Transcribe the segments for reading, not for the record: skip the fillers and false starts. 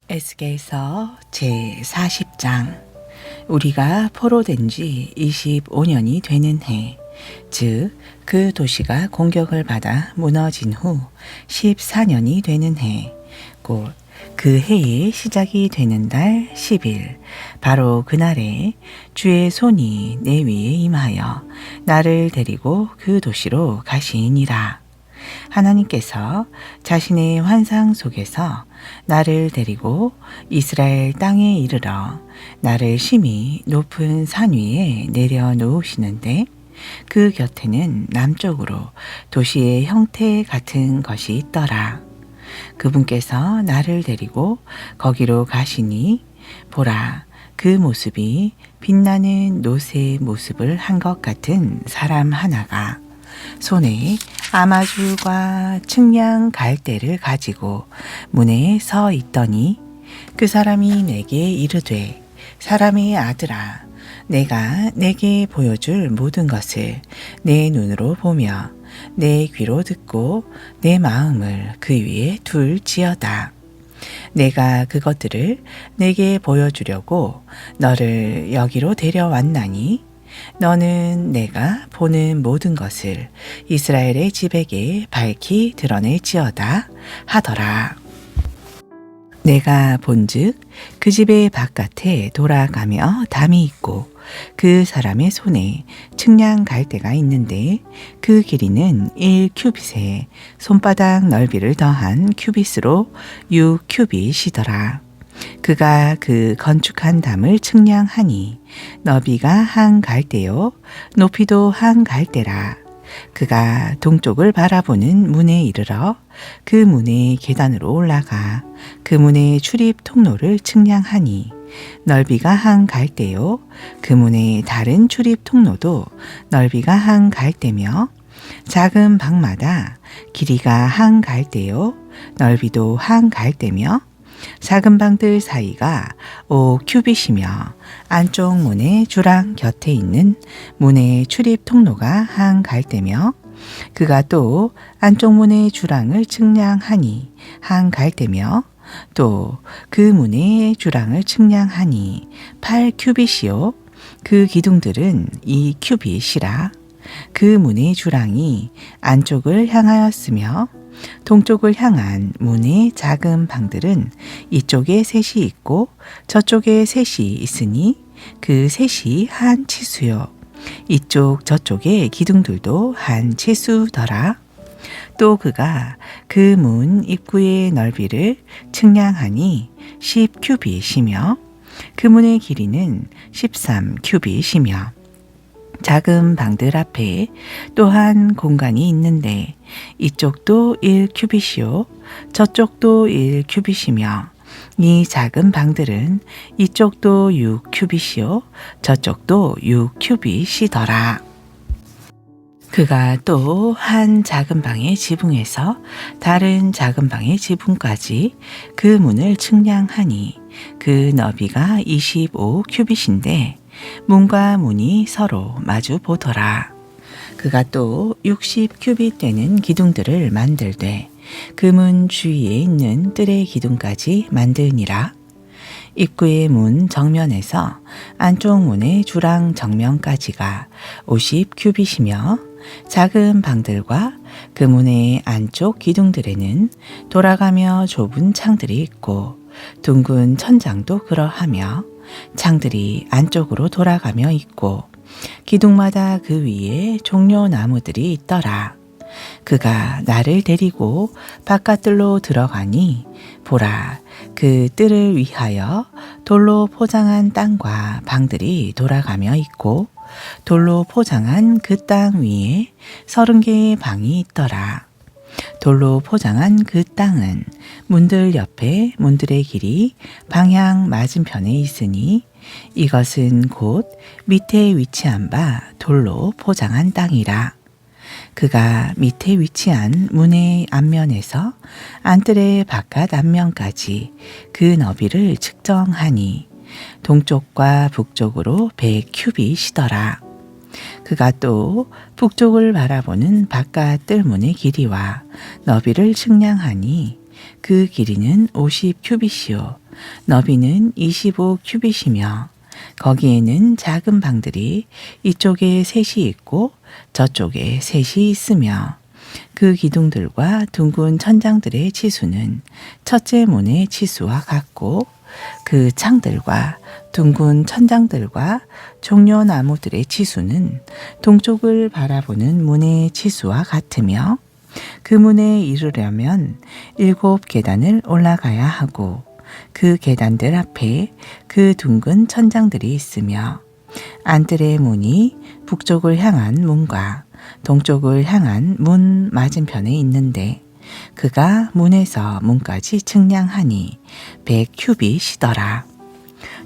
에스겔서 제40장. 우리가 포로된 지 25년이 되는 해, 즉 그 도시가 공격을 받아 무너진 후 14년이 되는 해, 곧 그 해의 시작이 되는 달 10일, 바로 그날에 주의 손이 내 위에 임하여 나를 데리고 그 도시로 가시니라. 하나님께서 자신의 환상 속에서 나를 데리고 이스라엘 땅에 이르러 나를 심히 높은 산 위에 내려놓으시는데, 그 곁에는 남쪽으로 도시의 형태 같은 것이 있더라. 그분께서 나를 데리고 거기로 가시니, 보라, 그 모습이 빛나는 놋의 모습을 한 것 같은 사람 하나가 손에 아마줄과 측량 갈대를 가지고 문에 서 있더니, 그 사람이 내게 이르되, 사람의 아들아, 내가 내게 보여줄 모든 것을 내 눈으로 보며 내 귀로 듣고 내 마음을 그 위에 둘지어다. 내가 그것들을 내게 보여주려고 너를 여기로 데려왔나니, 너는 내가 보는 모든 것을 이스라엘의 집에게 밝히 드러낼지어다 하더라. 내가 본즉 그 집의 바깥에 돌아가며 담이 있고, 그 사람의 손에 측량 갈대가 있는데, 그 길이는 1큐빗에 손바닥 넓이를 더한 큐빗으로 6큐빗이더라. 그가 그 건축한 담을 측량하니 너비가 한 갈대요 높이도 한 갈대라. 그가 동쪽을 바라보는 문에 이르러 그 문의 계단으로 올라가 그 문의 출입 통로를 측량하니 넓이가 한 갈대요 그 문의 다른 출입 통로도 넓이가 한 갈대며, 작은 방마다 길이가 한 갈대요 넓이도 한 갈대며, 작은 방들 사이가 5큐빗이며, 안쪽 문의 주랑 곁에 있는 문의 출입 통로가 한 갈대며, 그가 또 안쪽 문의 주랑을 측량하니 한 갈대며, 또 그 문의 주랑을 측량하니 8큐빗이요 그 기둥들은 2큐빗이라. 그 문의 주랑이 안쪽을 향하였으며, 동쪽을 향한 문의 작은 방들은 이쪽에 셋이 있고 저쪽에 셋이 있으니 그 셋이 한 치수요, 이쪽 저쪽의 기둥들도 한 치수더라. 또 그가 그 문 입구의 넓이를 측량하니 10큐빗이며, 그 문의 길이는 13큐빗이며, 작은 방들 앞에 또한 공간이 있는데 이쪽도 1큐빗이요 저쪽도 1큐빗이며, 이 작은 방들은 이쪽도 6큐빗이요 저쪽도 6큐빗이더라. 그가 또 한 작은 방의 지붕에서 다른 작은 방의 지붕까지 그 문을 측량하니 그 너비가 25큐빗인데 문과 문이 서로 마주 보더라. 그가 또 60큐빗 되는 기둥들을 만들되 그 문 주위에 있는 뜰의 기둥까지 만드니라. 입구의 문 정면에서 안쪽 문의 주랑 정면까지가 50큐빗이며, 작은 방들과 그 문의 안쪽 기둥들에는 돌아가며 좁은 창들이 있고 둥근 천장도 그러하며, 창들이 안쪽으로 돌아가며 있고 기둥마다 그 위에 종려 나무들이 있더라. 그가 나를 데리고 바깥들로 들어가니, 보라, 그 뜰을 위하여 돌로 포장한 땅과 방들이 돌아가며 있고, 돌로 포장한 그 땅 위에 30개의 방이 있더라. 돌로 포장한 그 땅은 문들 옆에 문들의 길이 방향 맞은편에 있으니, 이것은 곧 밑에 위치한 바 돌로 포장한 땅이라. 그가 밑에 위치한 문의 앞면에서 안뜰의 바깥 앞면까지 그 너비를 측정하니 동쪽과 북쪽으로 100큐빗이더라. 그가 또 북쪽을 바라보는 바깥 뜰문의 길이와 너비를 측량하니 그 길이는 50큐빗이요 너비는 25큐빗이며 거기에는 작은 방들이 이쪽에 셋이 있고 저쪽에 셋이 있으며 그 기둥들과 둥근 천장들의 치수는 첫째 문의 치수와 같고 그 창들과 둥근 천장들과 종려나무들의 치수는 동쪽을 바라보는 문의 치수와 같으며 그 문에 이르려면 7계단을 올라가야 하고 그 계단들 앞에 그 둥근 천장들이 있으며 안뜰의 문이 북쪽을 향한 문과 동쪽을 향한 문 맞은편에 있는데 그가 문에서 문까지 측량하니 100큐빗이더라.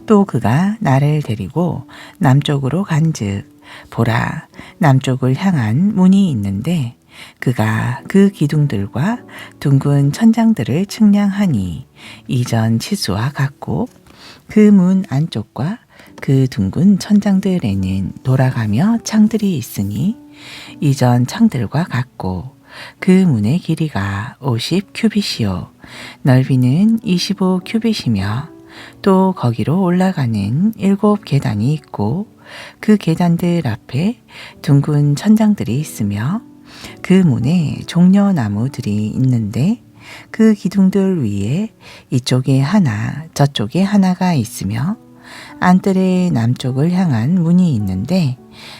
또 그가 나를 데리고 남쪽으로 간즉 보라 남쪽을 향한 문이 있는데 그가 그 기둥들과 둥근 천장들을 측량하니 이전 치수와 같고 그 문 안쪽과 그 둥근 천장들에는 돌아가며 창들이 있으니 이전 창들과 같고 그 문의 길이가 50큐빗이요 넓이는 25큐빗이며 또 거기로 올라가는 7계단이 있고 그 계단들 앞에 둥근 천장들이 있으며 그 문에 종려나무들이 있는데 그 기둥들 위에 이쪽에 하나 저쪽에 하나가 있으며 안뜰의 남쪽을 향한 문이 있는데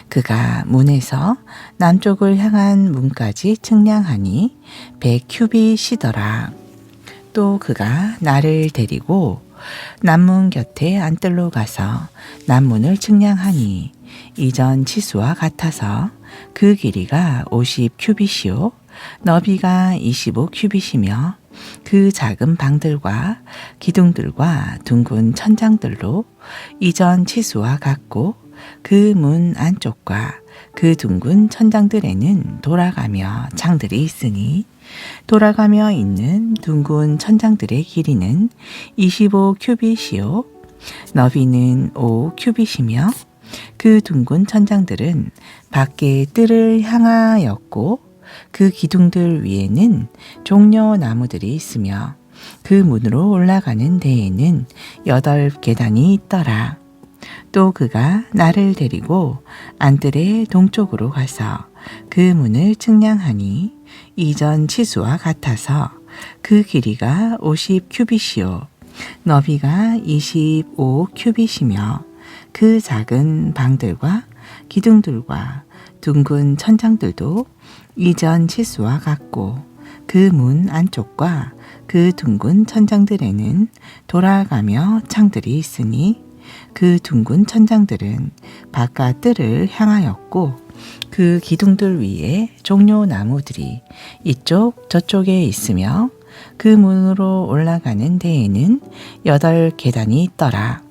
그가 문에서 남쪽을 향한 문까지 측량하니 100큐빗이더라. 또 그가 나를 데리고 남문 곁에 안뜰로 가서 남문을 측량하니 이전 치수와 같아서 그 길이가 50큐빗이요 너비가 25큐빗이며 그 작은 방들과 기둥들과 둥근 천장들로 이전 치수와 같고 그 문 안쪽과 그 둥근 천장들에는 돌아가며 창들이 있으니 돌아가며 있는 둥근 천장들의 길이는 25큐빗이요 너비는 5큐빗이며 그 둥근 천장들은 밖에 뜰을 향하였고 그 기둥들 위에는 종려나무들이 있으며 그 문으로 올라가는 데에는 8계단이 있더라. 또 그가 나를 데리고 안뜰의 동쪽으로 가서 그 문을 측량하니 이전 치수와 같아서 그 길이가 50큐빗이요 너비가 25큐빗이며 그 작은 방들과 기둥들과 둥근 천장들도 이전 치수와 같고 그 문 안쪽과 그 둥근 천장들에는 돌아가며 창들이 있으니 그 둥근 천장들은 바깥 뜰을 향하였고 그 기둥들 위에 종려나무들이 이쪽 저쪽에 있으며 그 문으로 올라가는 데에는 8계단이 있더라.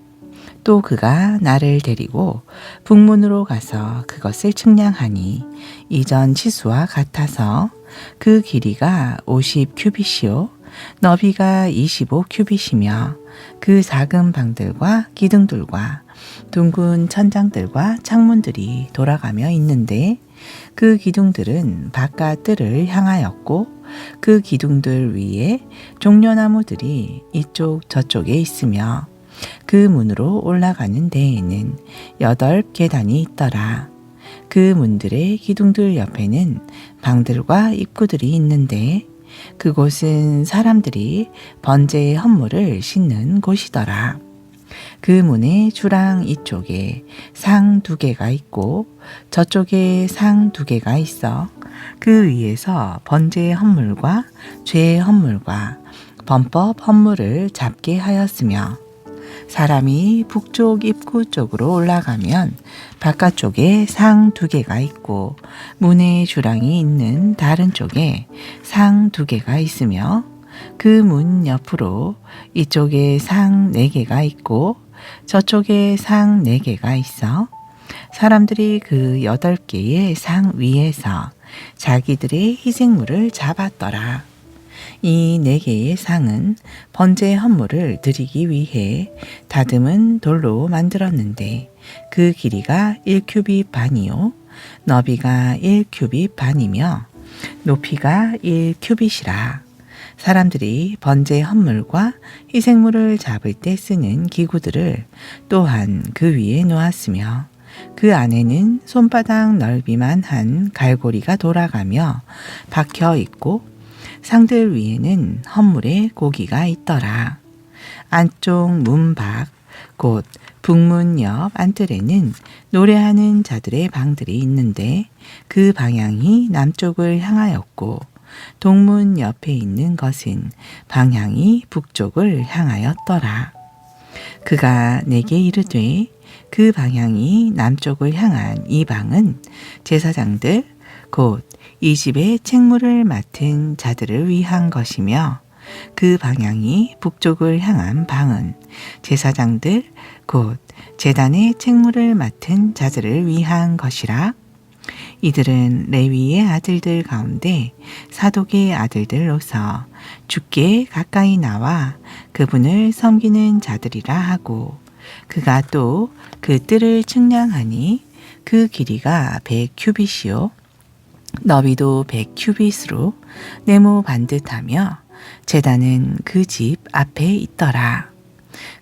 또 그가 나를 데리고 북문으로 가서 그것을 측량하니 이전 치수와 같아서 그 길이가 50큐빗이요 너비가 25큐빗이며 그 작은 방들과 기둥들과 둥근 천장들과 창문들이 돌아가며 있는데 그 기둥들은 바깥 뜰을 향하였고 그 기둥들 위에 종려나무들이 이쪽 저쪽에 있으며 그 문으로 올라가는 데에는 8계단이 있더라. 그 문들의 기둥들 옆에는 방들과 입구들이 있는데 그곳은 사람들이 번제 헌물을 싣는 곳이더라. 그 문의 주랑 이쪽에 상 2개가 있고 저쪽에 상 2개가 있어 그 위에서 번제 헌물과 죄 헌물과 범법 헌물을 잡게 하였으며 사람이 북쪽 입구 쪽으로 올라가면 바깥쪽에 상 2개가 있고 문의 주랑이 있는 다른 쪽에 상 2개가 있으며 그 문 옆으로 이쪽에 상 4개가 있고 저쪽에 상 4개가 있어 사람들이 그 8개의 상 위에서 자기들의 희생물을 잡았더라. 이 4개의 상은 번제 헌물을 드리기 위해 다듬은 돌로 만들었는데 그 길이가 1큐빗 반이요 너비가 1큐빗 반이며 높이가 1큐빗이라. 사람들이 번제 헌물과 희생물을 잡을 때 쓰는 기구들을 또한 그 위에 놓았으며 그 안에는 손바닥 넓이만 한 갈고리가 돌아가며 박혀 있고 상들 위에는 헌물의 고기가 있더라. 안쪽 문 밖 곧 북문 옆 안뜰에는 노래하는 자들의 방들이 있는데 그 방향이 남쪽을 향하였고 동문 옆에 있는 것은 방향이 북쪽을 향하였더라. 그가 내게 이르되 그 방향이 남쪽을 향한 이 방은 제사장들 곧 이 집의 책무를 맡은 자들을 위한 것이며 그 방향이 북쪽을 향한 방은 제사장들 곧 제단의 책무를 맡은 자들을 위한 것이라. 이들은 레위의 아들들 가운데 사독의 아들들로서 주께 가까이 나와 그분을 섬기는 자들이라 하고 그가 또 그 뜰을 측량하니 그 길이가 100규빗이요 너비도 100규빗으로 네모 반듯하며 제단은 그 집 앞에 있더라.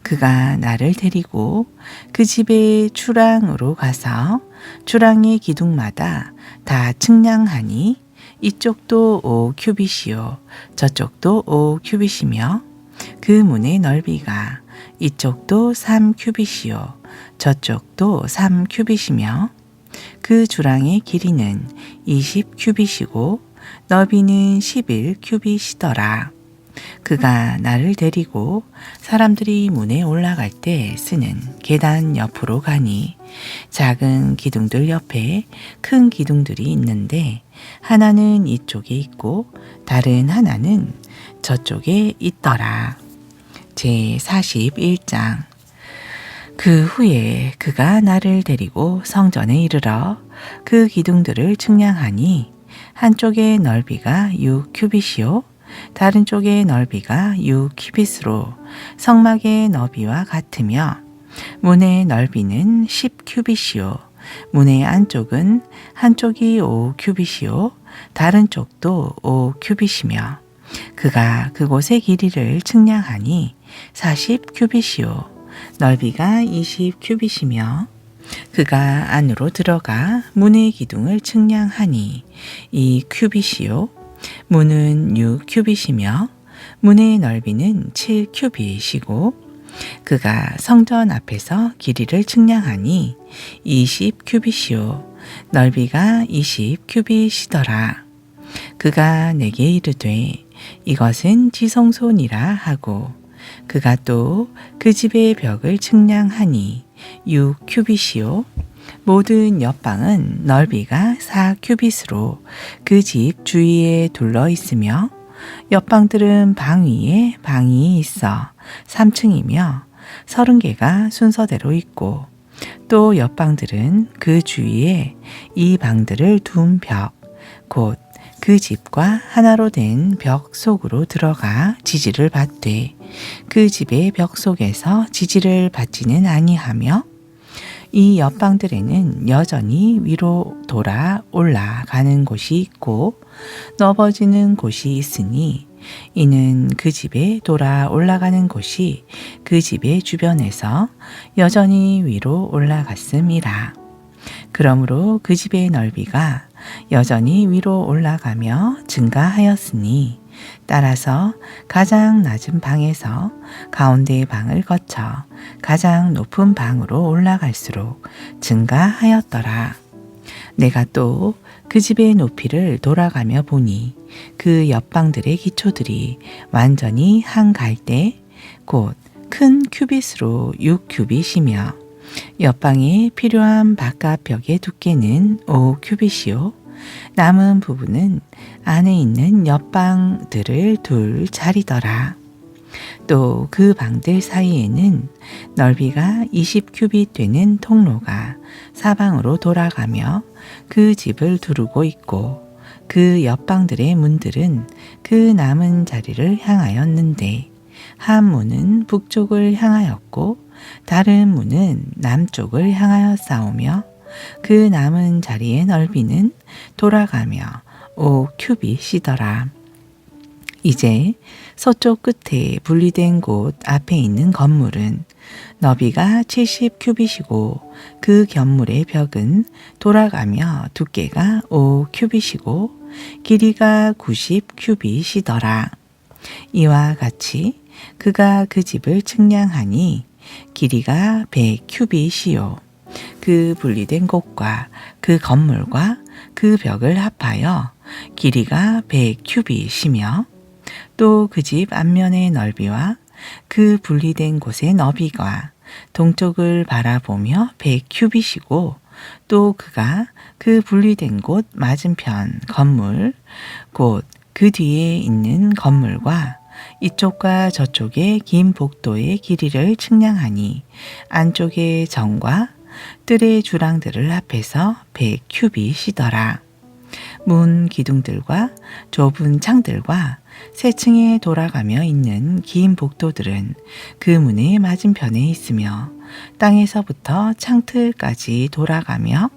그가 나를 데리고 그 집의 주랑으로 가서 주랑의 기둥마다 다 측량하니 이쪽도 5규빗이요 저쪽도 5규빗이며 그 문의 넓이가 이쪽도 3규빗이요 저쪽도 3규빗이며 그 주랑의 길이는 20규빗이고 너비는 11규빗이더라. 그가 나를 데리고 사람들이 문에 올라갈 때 쓰는 계단 옆으로 가니 작은 기둥들 옆에 큰 기둥들이 있는데 하나는 이쪽에 있고 다른 하나는 저쪽에 있더라. 제41장. 그 후에 그가 나를 데리고 성전에 이르러 그 기둥들을 측량하니 한쪽의 넓이가 6규빗이요 다른 쪽의 넓이가 6규빗으로 성막의 너비와 같으며 문의 넓이는 10규빗이요 문의 안쪽은 한쪽이 5규빗이요 다른 쪽도 5규빗이며 그가 그곳의 길이를 측량하니 40규빗이요 넓이가 20규빗이며 그가 안으로 들어가 문의 기둥을 측량하니 2규빗이요 문은 6규빗이며 문의 넓이는 7규빗이고 그가 성전 앞에서 길이를 측량하니 20규빗이요 넓이가 20규빗이더라. 그가 내게 이르되 이것은 지성소니라 하고 그가 또 그 집의 벽을 측량하니 6규빗이요 모든 옆방은 넓이가 4규빗으로 그 집 주위에 둘러 있으며 옆방들은 방 위에 방이 있어 3층이며 30개가 순서대로 있고 또 옆방들은 그 주위에 이 방들을 둔 벽 곧 그 집과 하나로 된 벽 속으로 들어가 지지를 받되 그 집의 벽 속에서 지지를 받지는 아니하며 이 옆방들에는 여전히 위로 돌아 올라가는 곳이 있고 넓어지는 곳이 있으니 이는 그 집에 돌아 올라가는 곳이 그 집의 주변에서 여전히 위로 올라갔음이라. 그러므로 그 집의 넓이가 여전히 위로 올라가며 증가하였으니 따라서 가장 낮은 방에서 가운데의 방을 거쳐 가장 높은 방으로 올라갈수록 증가하였더라. 내가 또 그 집의 높이를 돌아가며 보니 그 옆방들의 기초들이 완전히 한 갈대 곧 큰 큐빗으로 6큐빗이며 옆방에 필요한 바깥 벽의 두께는 5큐빗이요 남은 부분은 안에 있는 옆방들을 둘 자리더라. 또 그 방들 사이에는 넓이가 20큐빗 되는 통로가 사방으로 돌아가며 그 집을 두르고 있고 그 옆방들의 문들은 그 남은 자리를 향하였는데 한 문은 북쪽을 향하였고 다른 문은 남쪽을 향하여 싸우며 그 남은 자리의 넓이는 돌아가며 5큐빗이더라. 이제 서쪽 끝에 분리된 곳 앞에 있는 건물은 너비가 70큐빗이고 그 견물의 벽은 돌아가며 두께가 5큐빗이고 길이가 90큐빗이더라. 이와 같이 그가 그 집을 측량하니 길이가 100큐빗이요. 그 분리된 곳과 그 건물과 그 벽을 합하여 길이가 100큐빗이며 또 그 집 앞면의 넓이와 그 분리된 곳의 너비가 동쪽을 바라보며 100큐빗이고 또 그가 그 분리된 곳 맞은편 건물 곧 그 뒤에 있는 건물과 이쪽과 저쪽의 긴 복도의 길이를 측량하니 안쪽의 정과 뜰의 주랑들을 합해서 100큐빗이더라. 문 기둥들과 좁은 창들과 세 층에 돌아가며 있는 긴 복도들은 그 문의 맞은편에 있으며 땅에서부터 창틀까지 돌아가며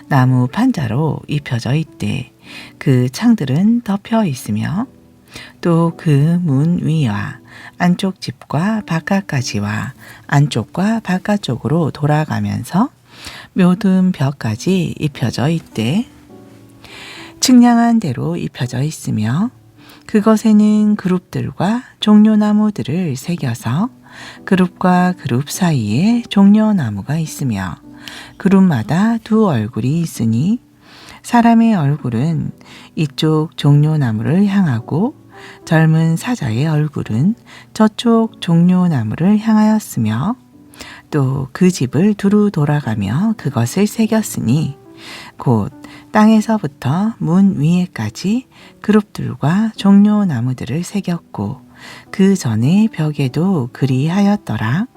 나무 판자로 입혀져 있되 그 창들은 덮여 있으며 또 그 문 위와 안쪽 집과 바깥까지와 안쪽과 바깥쪽으로 돌아가면서 모든 벽까지 입혀져 있되 측량한 대로 입혀져 있으며 그것에는 그룹들과 종려나무들을 새겨서 그룹과 그룹 사이에 종려나무가 있으며 그룹마다 두 얼굴이 있으니 사람의 얼굴은 이쪽 종려나무를 향하고 젊은 사자의 얼굴은 저쪽 종려나무를 향하였으며 또 그 집을 두루 돌아가며 그것을 새겼으니 곧 땅에서부터 문 위에까지 그룹들과 종려나무들을 새겼고 그 전에 벽에도 그리하였더라.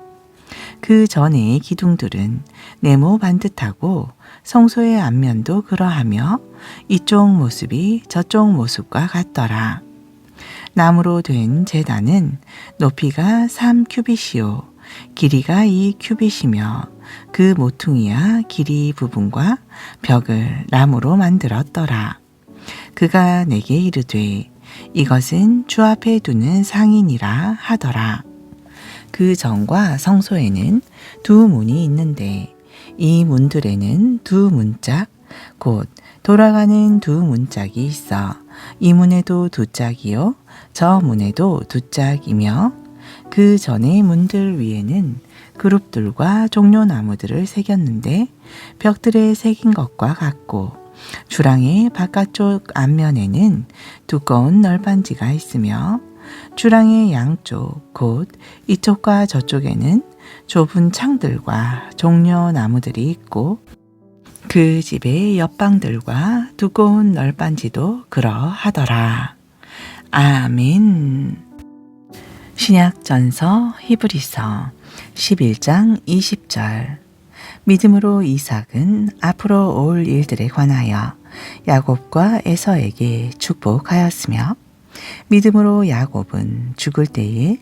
그 전의 기둥들은 네모 반듯하고 성소의 앞면도 그러하며 이쪽 모습이 저쪽 모습과 같더라. 나무로 된 제단은 높이가 3큐빗이요 길이가 2큐빗이며 그 모퉁이와 길이 부분과 벽을 나무로 만들었더라. 그가 내게 이르되 이것은 주 앞에 두는 상이니라 하더라. 그 전과 성소에는 두 문이 있는데 이 문들에는 두 문짝 곧 돌아가는 두 문짝이 있어 이 문에도 두 짝이요 저 문에도 두 짝이며 그 전의 문들 위에는 그룹들과 종려나무들을 새겼는데 벽들에 새긴 것과 같고 주랑의 바깥쪽 앞면에는 두꺼운 널빤지가 있으며 주랑의 양쪽 곧 이쪽과 저쪽에는 좁은 창들과 종려나무들이 있고 그 집의 옆방들과 두꺼운 널빤지도 그러하더라. 아멘. 신약전서 히브리서 11장 20절. 믿음으로 이삭은 앞으로 올 일들에 관하여 야곱과 에서에게 축복하였으며 믿음으로 야곱은 죽을 때에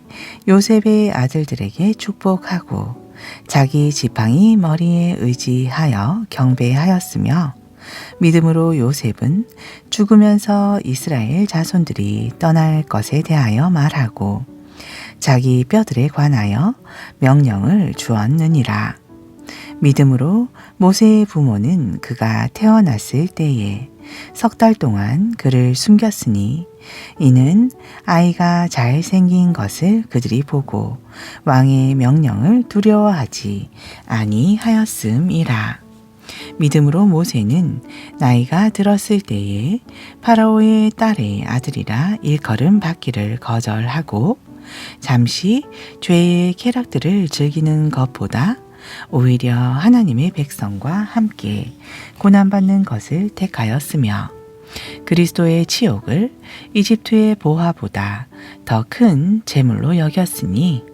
요셉의 아들들에게 축복하고 자기 지팡이 머리에 의지하여 경배하였으며 믿음으로 요셉은 죽으면서 이스라엘 자손들이 떠날 것에 대하여 말하고 자기 뼈들에 관하여 명령을 주었느니라. 믿음으로 모세의 부모는 그가 태어났을 때에 석 달 동안 그를 숨겼으니 이는 아이가 잘생긴 것을 그들이 보고 왕의 명령을 두려워하지 아니하였음이라. 믿음으로 모세는 나이가 들었을 때에 파라오의 딸의 아들이라 일컬음 받기를 거절하고 잠시 죄의 쾌락들을 즐기는 것보다 오히려 하나님의 백성과 함께 고난받는 것을 택하였으며 그리스도의 치욕을 이집트의 보화보다 더 큰 재물로 여겼으니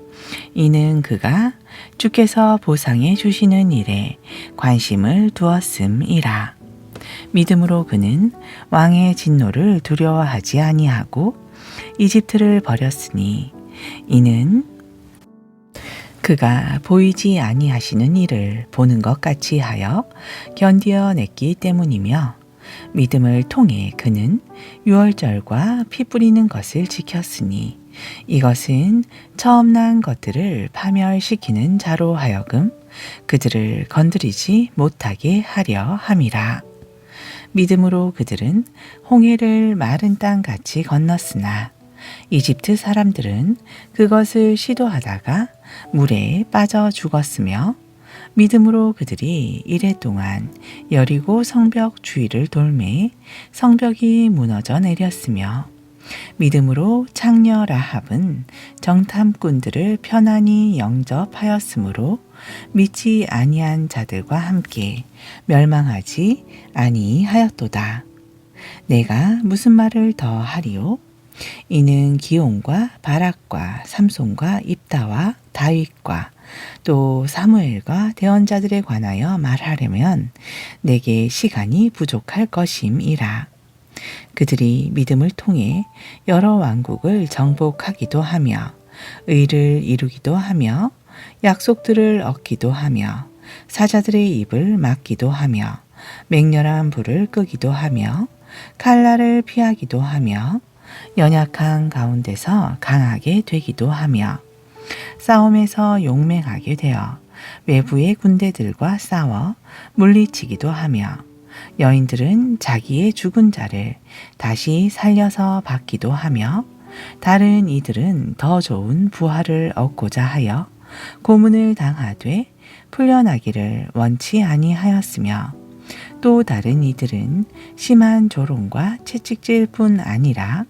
이는 그가 주께서 보상해 주시는 일에 관심을 두었음이라. 믿음으로 그는 왕의 진노를 두려워하지 아니하고 이집트를 버렸으니 이는 그가 보이지 아니하시는 일을 보는 것 같이 하여 견디어 냈기 때문이며 믿음을 통해 그는 유월절과 피 뿌리는 것을 지켰으니 이것은 처음 난 것들을 파멸시키는 자로 하여금 그들을 건드리지 못하게 하려 함이라. 믿음으로 그들은 홍해를 마른 땅같이 건넜으나 이집트 사람들은 그것을 시도하다가 물에 빠져 죽었으며 믿음으로 그들이 이레 동안 여리고 성벽 주위를 돌매 성벽이 무너져 내렸으며 믿음으로 창녀 라합은 정탐꾼들을 편안히 영접하였으므로 믿지 아니한 자들과 함께 멸망하지 아니하였도다. 내가 무슨 말을 더 하리요? 이는 기온과 바락과 삼손과 입다와 다윗과 또 사무엘과 대언자들에 관하여 말하려면 내게 시간이 부족할 것임이라. 그들이 믿음을 통해 여러 왕국을 정복하기도 하며 의를 이루기도 하며 약속들을 얻기도 하며 사자들의 입을 막기도 하며 맹렬한 불을 끄기도 하며 칼날을 피하기도 하며 연약한 가운데서 강하게 되기도 하며 싸움에서 용맹하게 되어 외부의 군대들과 싸워 물리치기도 하며 여인들은 자기의 죽은 자를 다시 살려서 받기도 하며 다른 이들은 더 좋은 부활을 얻고자 하여 고문을 당하되 풀려나기를 원치 아니하였으며 또 다른 이들은 심한 조롱과 채찍질 뿐 아니라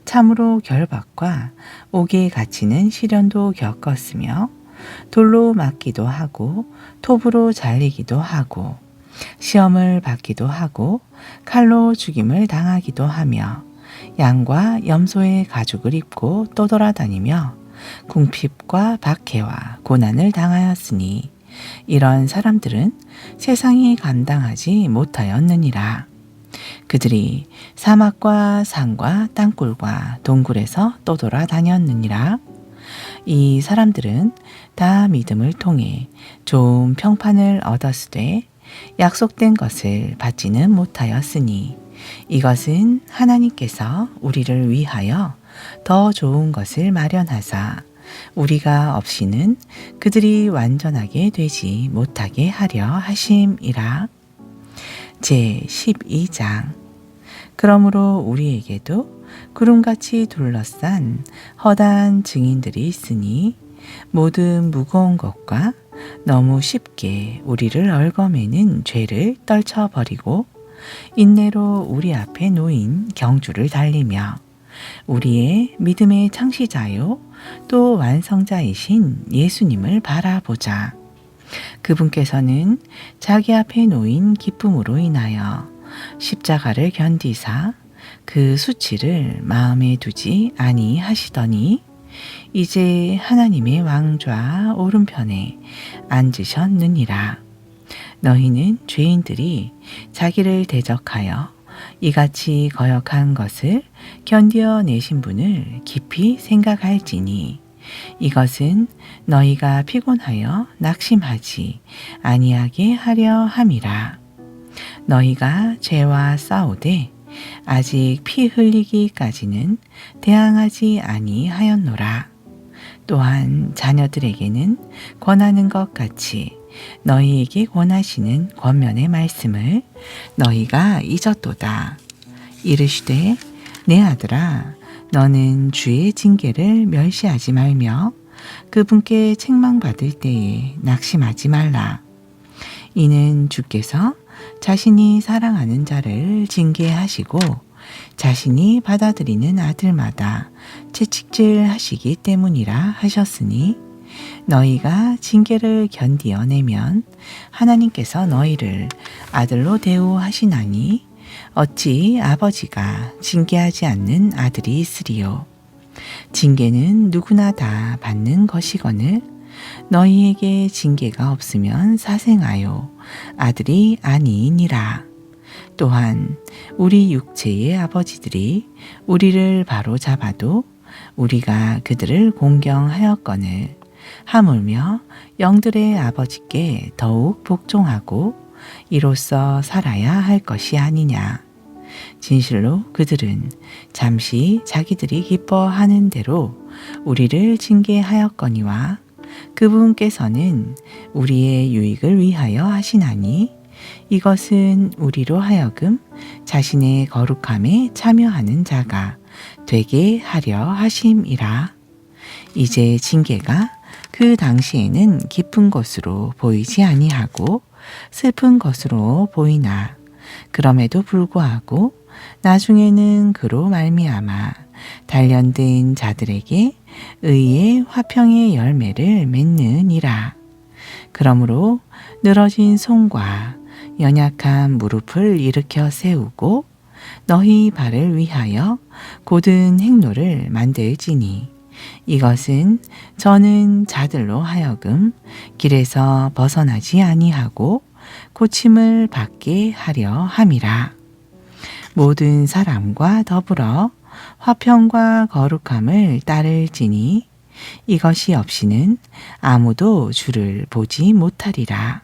참으로 결박과 옥에 갇히는 시련도 겪었으며 돌로 맞기도 하고 톱으로 잘리기도 하고 시험을 받기도 하고 칼로 죽임을 당하기도 하며 양과 염소의 가죽을 입고 떠돌아다니며 궁핍과 박해와 고난을 당하였으니 이런 사람들은 세상이 감당하지 못하였느니라. 그들이 사막과 산과 땅굴과 동굴에서 떠돌아다녔느니라. 이 사람들은 다 믿음을 통해 좋은 평판을 얻었으되 약속된 것을 받지는 못하였으니 이것은 하나님께서 우리를 위하여 더 좋은 것을 마련하사 우리가 없이는 그들이 완전하게 되지 못하게 하려 하심이라. 제 12장. 그러므로 우리에게도 구름같이 둘러싼 허다한 증인들이 있으니 모든 무거운 것과 너무 쉽게 우리를 얽어매는 죄를 떨쳐버리고 인내로 우리 앞에 놓인 경주를 달리며 우리의 믿음의 창시자요 또 완성자이신 예수님을 바라보자. 그분께서는 자기 앞에 놓인 기쁨으로 인하여 십자가를 견디사 그 수치를 마음에 두지 아니하시더니 이제 하나님의 왕좌 오른편에 앉으셨느니라. 너희는 죄인들이 자기를 대적하여 이같이 거역한 것을 견디어내신 분을 깊이 생각할지니 이것은 너희가 피곤하여 낙심하지 아니하게 하려 함이라. 너희가 죄와 싸우되 아직 피 흘리기까지는 대항하지 아니하였노라. 또한 자녀들에게는 권하는 것 같이 너희에게 권하시는 권면의 말씀을 너희가 잊었도다. 이르시되 내 아들아 너는 주의 징계를 멸시하지 말며 그분께 책망받을 때에 낙심하지 말라. 이는 주께서 자신이 사랑하는 자를 징계하시고 자신이 받아들이는 아들마다 채찍질 하시기 때문이라 하셨으니 너희가 징계를 견디어내면 하나님께서 너희를 아들로 대우하시나니 어찌 아버지가 징계하지 않는 아들이 있으리요. 징계는 누구나 다 받는 것이거늘 너희에게 징계가 없으면 사생하여 아들이 아니니라. 또한 우리 육체의 아버지들이 우리를 바로 잡아도 우리가 그들을 공경하였거늘 하물며 영들의 아버지께 더욱 복종하고 이로써 살아야 할 것이 아니냐. 진실로 그들은 잠시 자기들이 기뻐하는 대로 우리를 징계하였거니와 그분께서는 우리의 유익을 위하여 하시나니 이것은 우리로 하여금 자신의 거룩함에 참여하는 자가 되게 하려 하심이라. 이제 징계가 그 당시에는 기쁜 것으로 보이지 아니하고 슬픈 것으로 보이나 그럼에도 불구하고 나중에는 그로 말미암아 단련된 자들에게 의의 화평의 열매를 맺느니라. 그러므로 늘어진 손과 연약한 무릎을 일으켜 세우고 너희 발을 위하여 곧은 행로를 만들지니 이것은 저는 자들로 하여금 길에서 벗어나지 아니하고 고침을 받게 하려 함이라. 모든 사람과 더불어 화평과 거룩함을 따를지니 이것이 없이는 아무도 주를 보지 못하리라.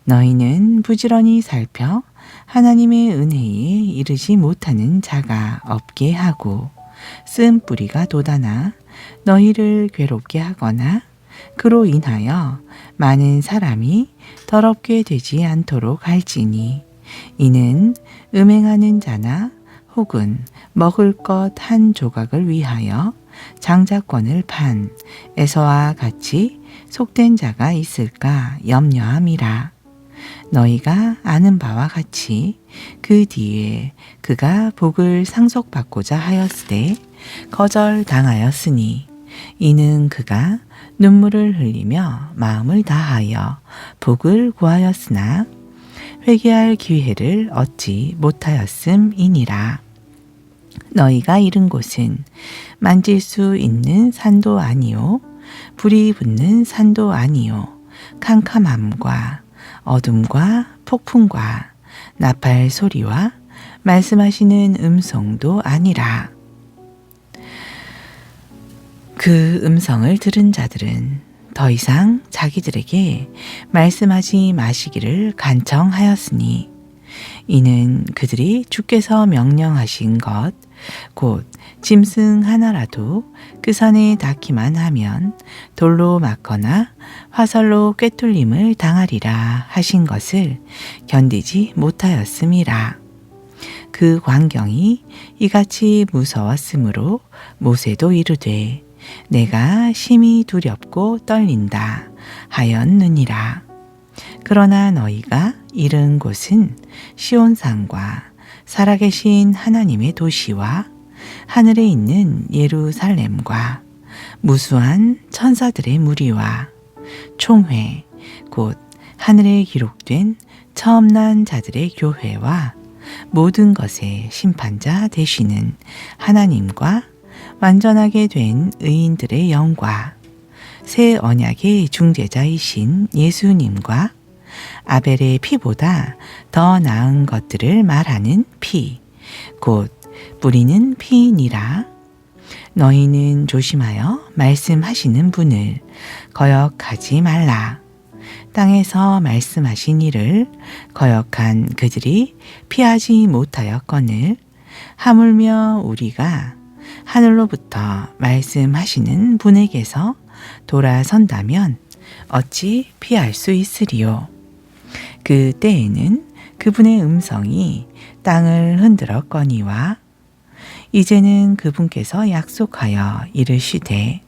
너희는 부지런히 살펴 하나님의 은혜에 이르지 못하는 자가 없게 하고 쓴뿌리가 돋아나 너희를 괴롭게 하거나 그로 인하여 많은 사람이 더럽게 되지 않도록 할지니 이는 음행하는 자나 혹은 먹을 것 한 조각을 위하여 장자권을 판 에서와 같이 속된 자가 있을까 염려함이라. 너희가 아는 바와 같이 그 뒤에 그가 복을 상속받고자 하였으되 거절당하였으니 이는 그가 눈물을 흘리며 마음을 다하여 복을 구하였으나 회개할 기회를 얻지 못하였음이니라. 너희가 이른 곳은 만질 수 있는 산도 아니요 불이 붙는 산도 아니요 캄캄함과 어둠과 폭풍과 나팔 소리와 말씀하시는 음성도 아니라. 그 음성을 들은 자들은 더 이상 자기들에게 말씀하지 마시기를 간청하였으니 이는 그들이 주께서 명령하신 것 곧 짐승 하나라도 그 산에 닿기만 하면 돌로 맞거나 화살로 꿰뚫림을 당하리라 하신 것을 견디지 못하였음이라. 그 광경이 이같이 무서웠으므로 모세도 이르되 내가 심히 두렵고 떨린다 하였느니라. 그러나 너희가 이른 곳은 시온산과 살아계신 하나님의 도시와 하늘에 있는 예루살렘과 무수한 천사들의 무리와 총회 곧 하늘에 기록된 처음 난 자들의 교회와 모든 것의 심판자 되시는 하나님과 완전하게 된 의인들의 영과 새 언약의 중재자이신 예수님과 아벨의 피보다 더 나은 것들을 말하는 피, 곧 뿌리는 피니라. 너희는 조심하여 말씀하시는 분을 거역하지 말라. 땅에서 말씀하신 일을 거역한 그들이 피하지 못하였거늘 하물며 우리가 하늘로부터 말씀하시는 분에게서 돌아선다면 어찌 피할 수 있으리요. 그 때에는 그분의 음성이 땅을 흔들었거니와 이제는 그분께서 약속하여 이르시되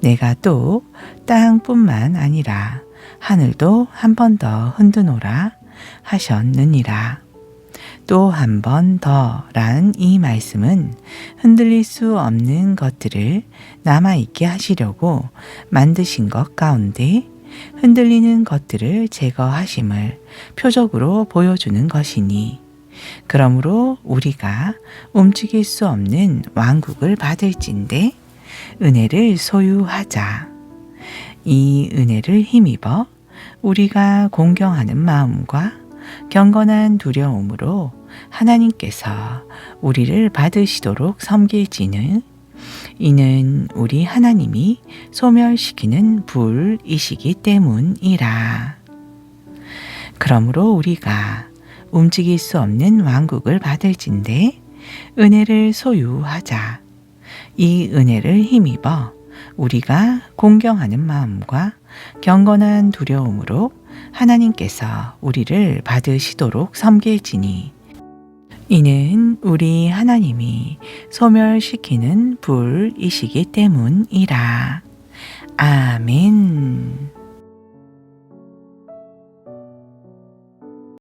내가 또 땅뿐만 아니라 하늘도 한 번 더 흔드노라 하셨느니라. 또 한 번 더란 이 말씀은 흔들릴 수 없는 것들을 남아있게 하시려고 만드신 것 가운데 흔들리는 것들을 제거하심을 표적으로 보여주는 것이니 그러므로 우리가 움직일 수 없는 왕국을 받을진대 은혜를 소유하자. 이 은혜를 힘입어 우리가 공경하는 마음과 경건한 두려움으로 하나님께서 우리를 받으시도록 섬길지는 이는 우리 하나님이 소멸시키는 불이시기 때문이라. 그러므로 우리가 움직일 수 없는 왕국을 받을진대 은혜를 소유하자. 이 은혜를 힘입어 우리가 공경하는 마음과 경건한 두려움으로 하나님께서 우리를 받으시도록 섬길지니 이는 우리 하나님이 소멸시키는 불이시기 때문이라. 아멘.